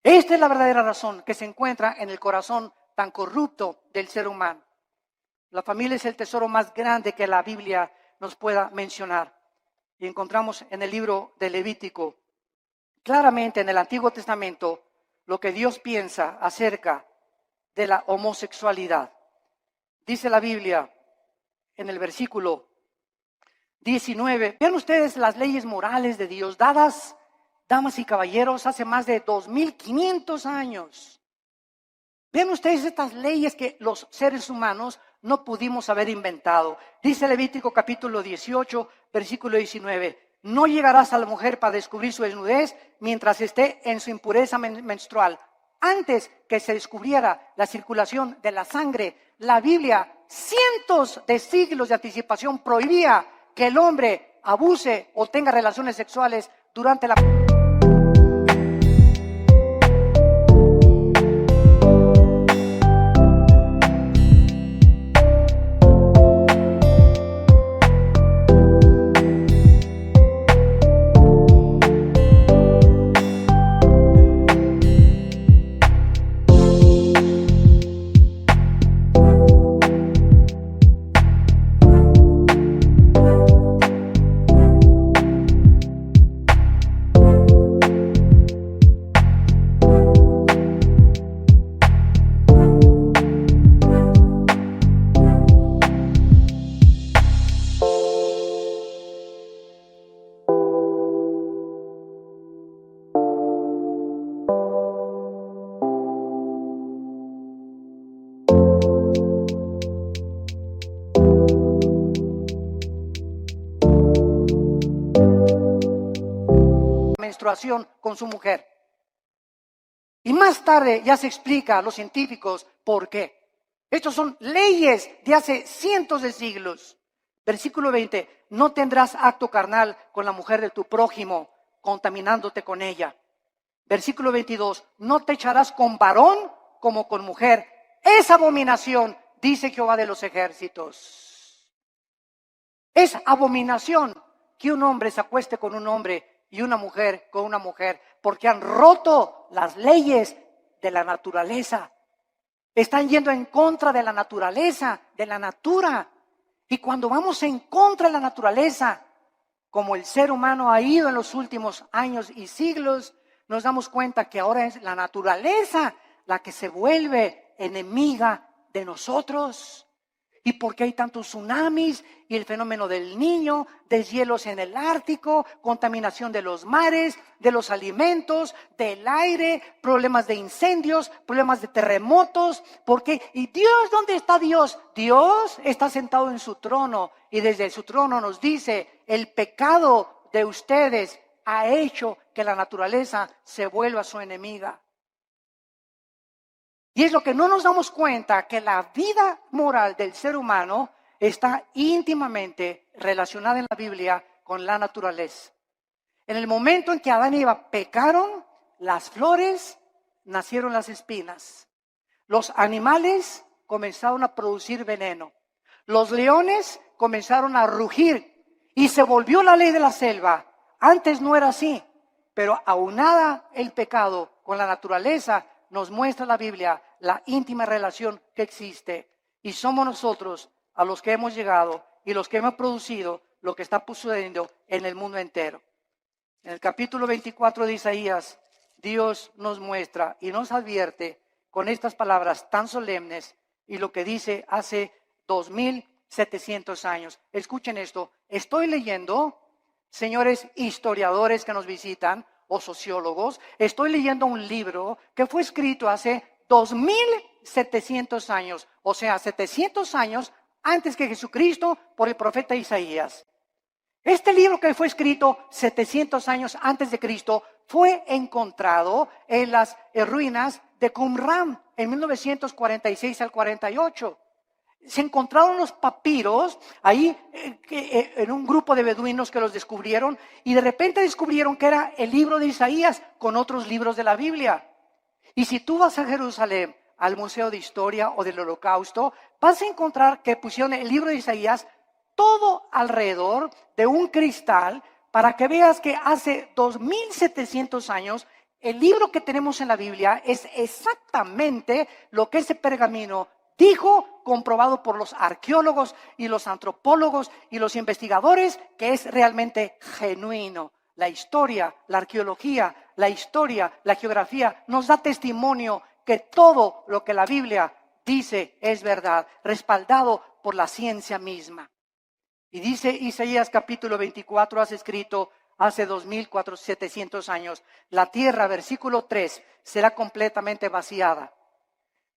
Esta es la verdadera razón que se encuentra en el corazón tan corrupto del ser humano. La familia es el tesoro más grande que la Biblia nos pueda mencionar. Y encontramos en el libro de Levítico, claramente en el Antiguo Testamento, lo que Dios piensa acerca de la homosexualidad. Dice la Biblia en el versículo 19, vean ustedes las leyes morales de Dios dadas, damas y caballeros, hace más de 2500 años. Vean ustedes estas leyes que los seres humanos no pudimos haber inventado. Dice Levítico capítulo 18, versículo 19. No llegarás a la mujer para descubrir su desnudez mientras esté en su impureza menstrual. Antes que se descubriera la circulación de la sangre, la Biblia, cientos de siglos de anticipación, prohibía que el hombre abuse o tenga relaciones sexuales durante la... menstruación con su mujer. Y más tarde ya se explica a los científicos por qué. Estos son leyes de hace cientos de siglos. Versículo 20, no tendrás acto carnal con la mujer de tu prójimo, contaminándote con ella. Versículo 22, no te echarás con varón como con mujer. Es abominación, dice Jehová de los ejércitos. Es abominación que un hombre se acueste con un hombre y una mujer con una mujer, porque han roto las leyes de la naturaleza. Están yendo en contra de la naturaleza, de la natura. Y cuando vamos en contra de la naturaleza, como el ser humano ha ido en los últimos años y siglos, nos damos cuenta que ahora es la naturaleza la que se vuelve enemiga de nosotros. ¿Y por qué hay tantos tsunamis y el fenómeno del niño, deshielos en el Ártico, contaminación de los mares, de los alimentos, del aire, problemas de incendios, problemas de terremotos? ¿Por qué? ¿Y Dios dónde está Dios? Dios está sentado en su trono y desde su trono nos dice, el pecado de ustedes ha hecho que la naturaleza se vuelva su enemiga. Y es lo que no nos damos cuenta, que la vida moral del ser humano está íntimamente relacionada en la Biblia con la naturaleza. En el momento en que Adán y Eva pecaron, las flores nacieron las espinas. Los animales comenzaron a producir veneno. Los leones comenzaron a rugir y se volvió la ley de la selva. Antes no era así, pero aunada el pecado con la naturaleza, nos muestra la Biblia la íntima relación que existe. Y somos nosotros a los que hemos llegado y los que hemos producido lo que está sucediendo en el mundo entero. En el capítulo 24 de Isaías, Dios nos muestra y nos advierte con estas palabras tan solemnes y lo que dice hace 2700 años. Escuchen esto. Estoy leyendo, señores historiadores que nos visitan, o sociólogos, estoy leyendo un libro que fue escrito hace 2700 años, o sea, 700 años antes que Jesucristo, por el profeta Isaías. Este libro que fue escrito 700 años antes de Cristo fue encontrado en las ruinas de Qumran en 1946 al 48. Se encontraron los papiros ahí en un grupo de beduinos que los descubrieron y de repente descubrieron que era el libro de Isaías con otros libros de la Biblia. Y si tú vas a Jerusalén, al Museo de Historia o del Holocausto, vas a encontrar que pusieron el libro de Isaías todo alrededor de un cristal para que veas que hace 2700 años el libro que tenemos en la Biblia es exactamente lo que ese pergamino dijo, comprobado por los arqueólogos y los antropólogos y los investigadores, que es realmente genuino. La historia, la arqueología, la historia, la geografía nos da testimonio que todo lo que la Biblia dice es verdad, respaldado por la ciencia misma. Y dice Isaías capítulo 24, has escrito hace 2700 años, la tierra, versículo 3, será completamente vaciada,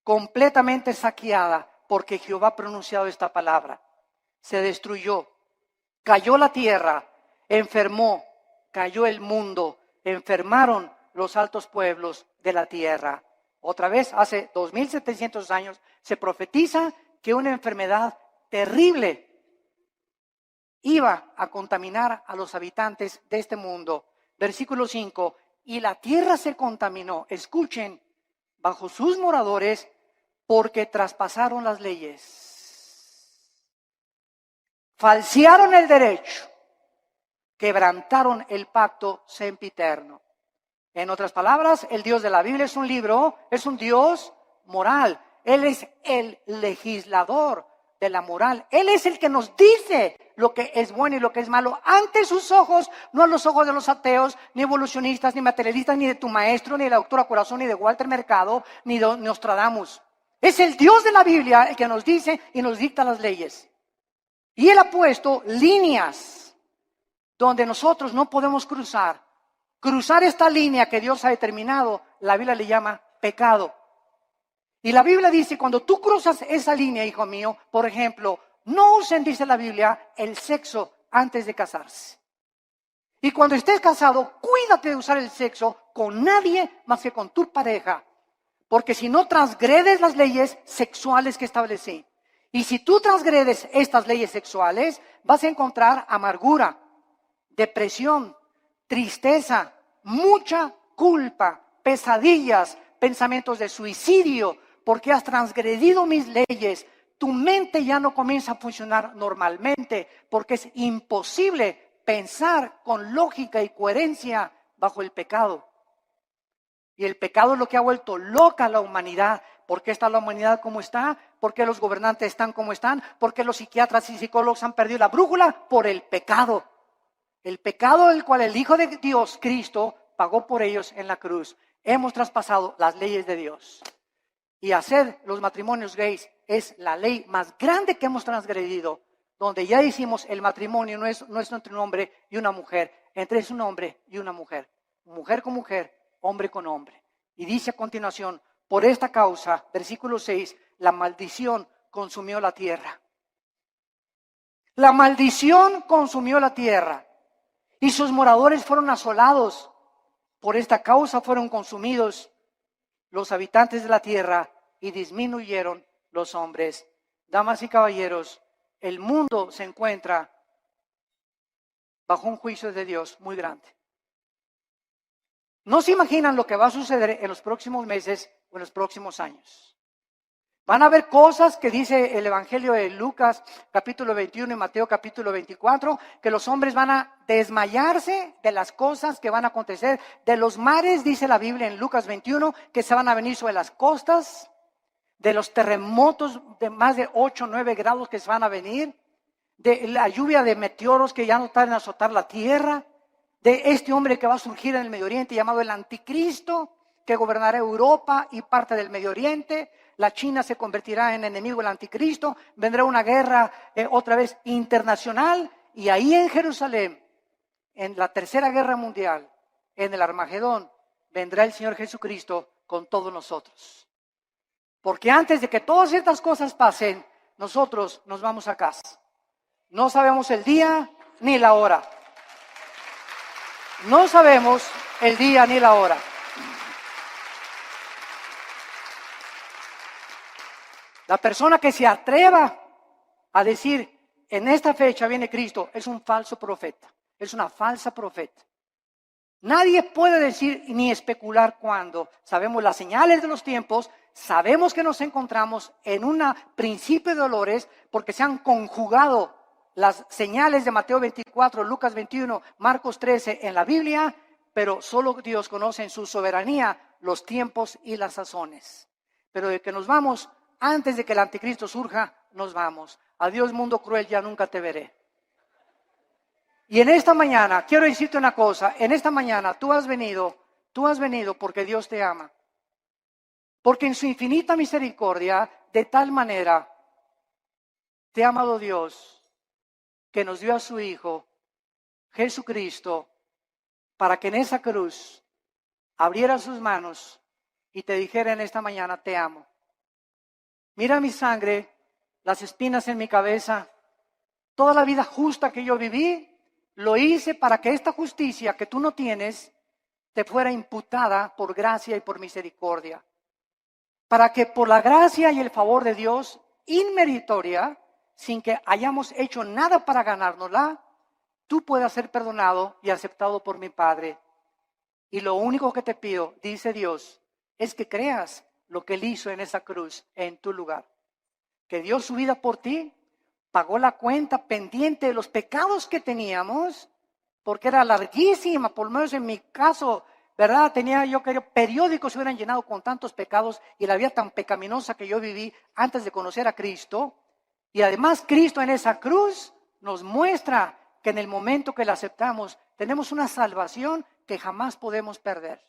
completamente saqueada, porque Jehová ha pronunciado esta palabra. Se destruyó, cayó la tierra, enfermó, cayó el mundo, enfermaron los altos pueblos de la tierra. Otra vez, hace 2700 años, se profetiza que una enfermedad terrible iba a contaminar a los habitantes de este mundo. Versículo 5, y la tierra se contaminó, escuchen, bajo sus moradores, porque traspasaron las leyes, falsearon el derecho, quebrantaron el pacto sempiterno. En otras palabras, el Dios de la Biblia es un libro, es un Dios moral. Él es el legislador de la moral. Él es el que nos dice lo que es bueno y lo que es malo ante sus ojos, no a los ojos de los ateos, ni evolucionistas, ni materialistas, ni de tu maestro, ni de la doctora Corazón, ni de Walter Mercado, ni de Nostradamus. Es el Dios de la Biblia el que nos dice y nos dicta las leyes. Y Él ha puesto líneas donde nosotros no podemos cruzar. Cruzar esta línea que Dios ha determinado, la Biblia le llama pecado. Y la Biblia dice, cuando tú cruzas esa línea, hijo mío, por ejemplo, no usen, dice la Biblia, el sexo antes de casarse. Y cuando estés casado, cuídate de usar el sexo con nadie más que con tu pareja. Porque si no transgredes las leyes sexuales que establecí. Y si tú transgredes estas leyes sexuales, vas a encontrar amargura, depresión, tristeza, mucha culpa, pesadillas, pensamientos de suicidio, porque has transgredido mis leyes. Tu mente ya no comienza a funcionar normalmente, porque es imposible pensar con lógica y coherencia bajo el pecado. Y el pecado es lo que ha vuelto loca a la humanidad. ¿Por qué está la humanidad como está? ¿Por qué los gobernantes están como están? ¿Por qué los psiquiatras y psicólogos han perdido la brújula? Por el pecado. El pecado del cual el Hijo de Dios, Cristo, pagó por ellos en la cruz. Hemos traspasado las leyes de Dios. Y hacer los matrimonios gays es la ley más grande que hemos transgredido, donde ya decimos el matrimonio no es entre un hombre y una mujer, entre es un hombre y una mujer con mujer, hombre con hombre. Y dice a continuación, por esta causa, versículo 6, la maldición consumió la tierra. La maldición consumió la tierra y sus moradores fueron asolados. Por esta causa fueron consumidos los habitantes de la tierra y disminuyeron los hombres. Damas y caballeros, el mundo se encuentra bajo un juicio de Dios muy grande. No se imaginan lo que va a suceder en los próximos meses o en los próximos años. Van a haber cosas que dice el Evangelio de Lucas capítulo 21 y Mateo capítulo 24, que los hombres van a desmayarse de las cosas que van a acontecer. De los mares, dice la Biblia en Lucas 21, que se van a venir sobre las costas, de los terremotos de más de 8 o 9 grados que se van a venir, de la lluvia de meteoros que ya no tardan en azotar la tierra, de este hombre que va a surgir en el Medio Oriente llamado el Anticristo, que gobernará Europa y parte del Medio Oriente. La China se convertirá en enemigo del Anticristo, vendrá una guerra otra vez internacional, y ahí en Jerusalén, en la tercera guerra mundial, en el Armagedón, vendrá el Señor Jesucristo con todos nosotros. Porque antes de que todas estas cosas pasen, nosotros nos vamos a casa. No sabemos el día, ni la hora. No sabemos el día ni la hora. La persona que se atreva a decir, en esta fecha viene Cristo, es un falso profeta, es una falsa profeta. Nadie puede decir ni especular cuándo. Sabemos las señales de los tiempos, sabemos que nos encontramos en un principio de dolores porque se han conjugado las señales de Mateo 24, Lucas 21, Marcos 13 en la Biblia, pero solo Dios conoce en su soberanía los tiempos y las sazones. Pero de que nos vamos, antes de que el anticristo surja, nos vamos. Adiós mundo cruel, ya nunca te veré. Y en esta mañana, quiero decirte una cosa, en esta mañana tú has venido porque Dios te ama. Porque en su infinita misericordia, de tal manera, te ha amado Dios, que nos dio a su Hijo, Jesucristo, para que en esa cruz abriera sus manos y te dijera en esta mañana, te amo. Mira mi sangre, las espinas en mi cabeza, toda la vida justa que yo viví, lo hice para que esta justicia que tú no tienes te fuera imputada por gracia y por misericordia. Para que por la gracia y el favor de Dios, inmeritoria, sin que hayamos hecho nada para ganárnosla, tú puedas ser perdonado y aceptado por mi Padre. Y lo único que te pido, dice Dios, es que creas lo que Él hizo en esa cruz, en tu lugar. Que dio su vida por ti, pagó la cuenta pendiente de los pecados que teníamos, porque era larguísima, por lo menos en mi caso, ¿verdad? Yo creo, periódicos se hubieran llenado con tantos pecados y la vida tan pecaminosa que yo viví antes de conocer a Cristo. Y además Cristo en esa cruz nos muestra que en el momento que la aceptamos, tenemos una salvación que jamás podemos perder.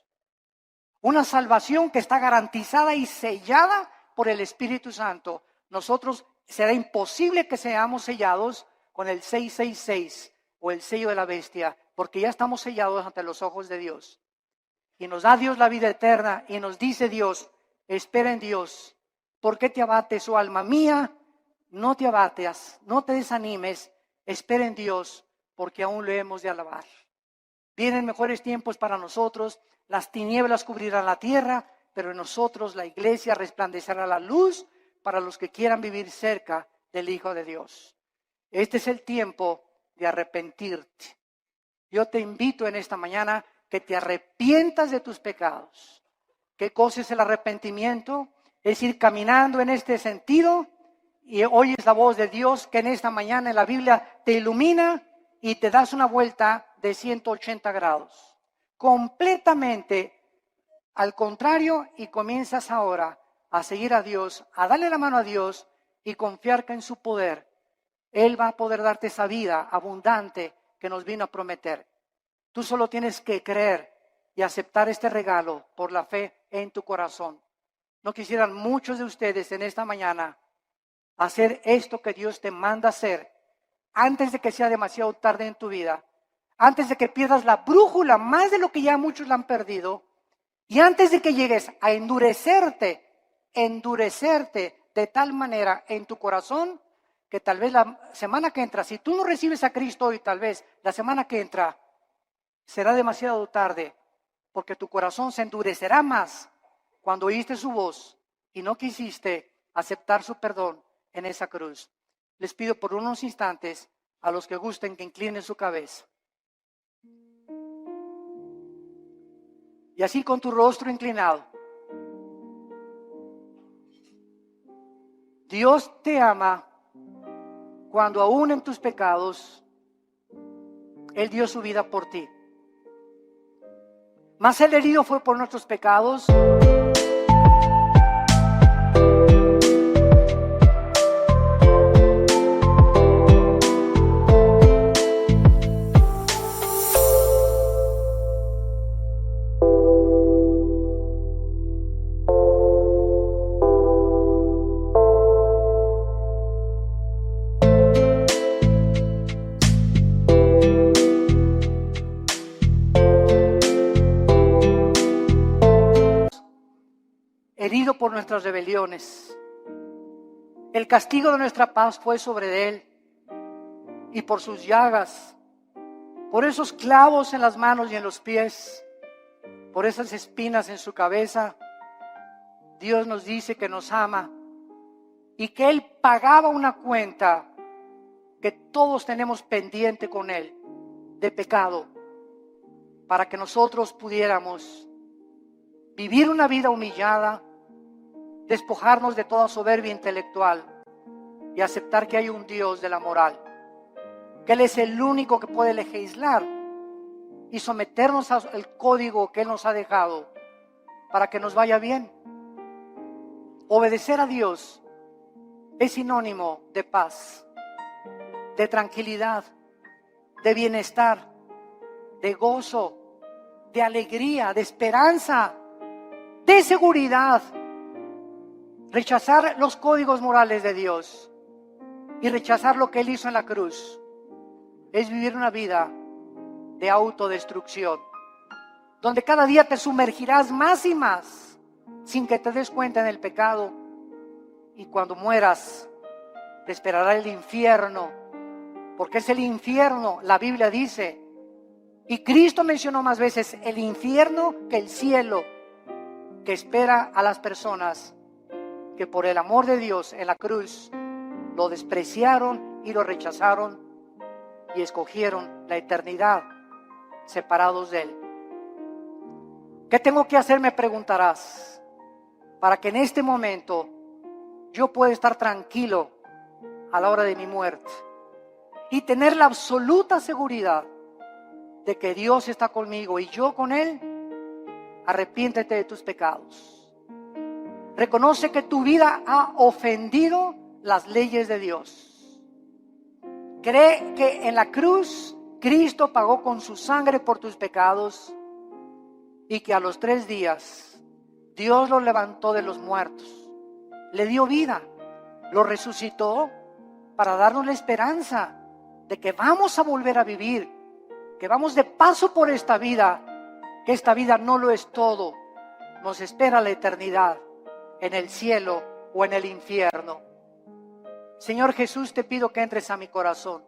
Una salvación que está garantizada y sellada por el Espíritu Santo. Nosotros será imposible que seamos sellados con el 666 o el sello de la bestia, porque ya estamos sellados ante los ojos de Dios. Y nos da Dios la vida eterna y nos dice Dios, espera en Dios. ¿Por qué te abates, oh alma mía? No te abates, no te desanimes, espera en Dios, porque aún lo hemos de alabar. Vienen mejores tiempos para nosotros, las tinieblas cubrirán la tierra, pero en nosotros la iglesia resplandecerá la luz para los que quieran vivir cerca del Hijo de Dios. Este es el tiempo de arrepentirte. Yo te invito en esta mañana que te arrepientas de tus pecados. ¿Qué cosa es el arrepentimiento? Es ir caminando en este sentido y oyes la voz de Dios que en esta mañana en la Biblia te ilumina y te das una vuelta de 180 grados. Completamente al contrario, y comienzas ahora a seguir a Dios, a darle la mano a Dios y confiar que en su poder Él va a poder darte esa vida abundante que nos vino a prometer. Tú solo tienes que creer y aceptar este regalo por la fe en tu corazón. ¿No quisieran muchos de ustedes en esta mañana hacer esto que Dios te manda hacer antes de que sea demasiado tarde en tu vida? Antes de que pierdas la brújula más de lo que ya muchos la han perdido y antes de que llegues a endurecerte de tal manera en tu corazón que tal vez la semana que entra, si tú no recibes a Cristo hoy, tal vez la semana que entra será demasiado tarde, porque tu corazón se endurecerá más cuando oíste su voz y no quisiste aceptar su perdón en esa cruz. Les pido por unos instantes a los que gusten que inclinen su cabeza. Y así con tu rostro inclinado. Dios te ama cuando aún en tus pecados Él dio su vida por ti. Mas el herido fue por nuestros pecados. Herido por nuestras rebeliones. El castigo de nuestra paz fue sobre él, y por sus llagas por esos clavos en las manos y en los pies, por esas espinas en su cabeza. Dios nos dice que nos ama y que Él pagaba una cuenta que todos tenemos pendiente con Él de pecado, para que nosotros pudiéramos vivir una vida humillada, despojarnos de toda soberbia intelectual y aceptar que hay un Dios de la moral, que Él es el único que puede legislar y someternos al código que Él nos ha dejado para que nos vaya bien. Obedecer a Dios es sinónimo de paz, de tranquilidad, de bienestar, de gozo, de alegría, de esperanza, de seguridad. Rechazar los códigos morales de Dios y rechazar lo que Él hizo en la cruz es vivir una vida de autodestrucción, donde cada día te sumergirás más y más sin que te des cuenta en el pecado, y cuando mueras te esperará el infierno, porque es el infierno, la Biblia dice, y Cristo mencionó más veces el infierno que el cielo, que espera a las personas que por el amor de Dios en la cruz lo despreciaron y lo rechazaron y escogieron la eternidad separados de Él. ¿Qué tengo que hacer? Me preguntarás, para que en este momento yo pueda estar tranquilo a la hora de mi muerte y tener la absoluta seguridad de que Dios está conmigo y yo con Él. Arrepiéntete de tus pecados. Reconoce que tu vida ha ofendido las leyes de Dios. Cree que en la cruz Cristo pagó con su sangre por tus pecados y que a los 3 días Dios lo levantó de los muertos, le dio vida, lo resucitó para darnos la esperanza de que vamos a volver a vivir, que vamos de paso por esta vida, que esta vida no lo es todo, nos espera la eternidad en el cielo o en el infierno. Señor Jesús, te pido que entres a mi corazón,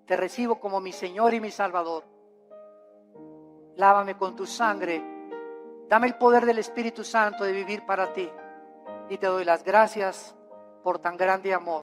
te recibo como mi Señor y mi Salvador. Lávame con tu sangre, dame el poder del Espíritu Santo de vivir para ti, y te doy las gracias por tan grande amor.